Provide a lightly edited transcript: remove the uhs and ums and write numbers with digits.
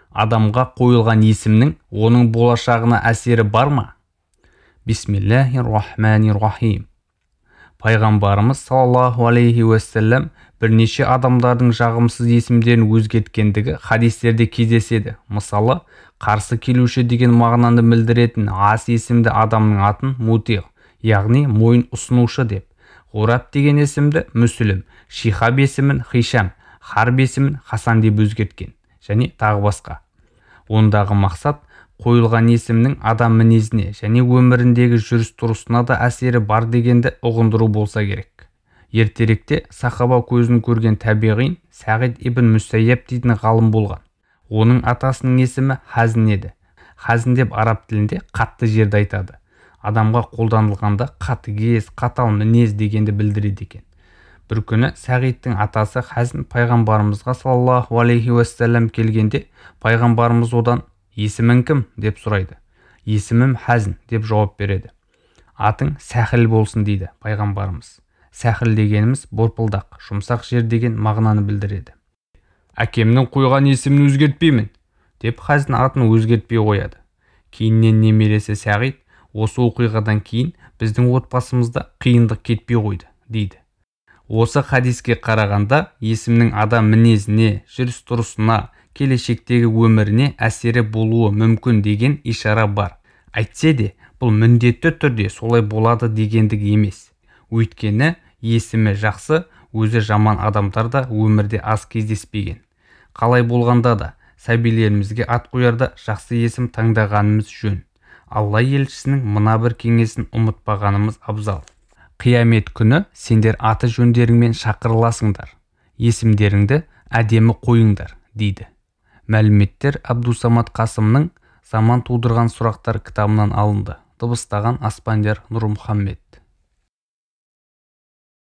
Адамға қойылған есімнің оның болашағына әсері бар ма? Бисмиллахир-рахманир-рахим. Пайғамбарымыз саллаллаху алейхи уассалам бірнеше адамдардың жағымсыз есімдерін өзгерткендігі хадистерде кездеседі. Мысалы, қарсы келуші деген мағынаны білдіретін ас есімді адамның атын мутиғ, яғни мойын ұсынушы деп, ғураб деген есімді мүслім, шихаб есімін хишам, харб есімін хасан деп өзгерткен, және тағы басқа. Ондағы мақсат қойылған есімнің адам мінезіне және өміріндегі жүріс-тұрысына да әсері бар дегенді ұғындыру болса керек. Ертеректе сахаба көзін көрген табиғин Сағид ибн Мүсәйяб дейтін ғалым болған. Оның атасының есімі Хазн еді. Хазн деп араб тілінде қатты жерді айтады. Адамға қолданылғанда қатыгез, қатал мінез дегенді білдіреді екен. Бір күні Сағидтің атасы Хазн пайғамбарымызға саллаллаху алейхи уассалам келгенде, пайғамбарымыз одан «Есімің кім?» деп сұрайды. «Есімім Хазн» деп жауап береді. «Атың Сәхіл болсын» дейді пайғамбарымыз. Сәхіл дегеніміз борпылдақ, жұмсақ жер деген мағынаны білдіреді. «Әкемнің қойған есімін өзгертпеймін» деп Хазн атын өзгертпей қояды. Кейіннен немересі Сағид осы оқиғадан кейін біздің отбасымызда қиындық кетпей қойды дейді. Осы хадиске қарағанда есімнің адам мінезіне, жүріс-тұрысына, келешектегі өміріне әсері болуы мүмкін деген ишара бар. Әйтсе де, бұл міндетті түрде солай болады дегендік емес. Өйткені есімі жақсы, өзі жаман адамдар да өмірде аз кездеспеген. Қалай болғанда да, сәбилерімізге ат қоярда жақсы есім таңдағанымыз жөн. Алла елшісінің мына бір кеңесін ұмытпағанымыз абзал. Қиямет күні сендер аты жөндеріңмен шақырыласыңдар. Есімдеріңді әдемі қойыңдар, дейді. Мәліметтер Абдусамат Қасымның «Заман тудырған сұрақтар» кітабынан алынды. Дыбыстаған Аспандияр Нұрмұхаммед.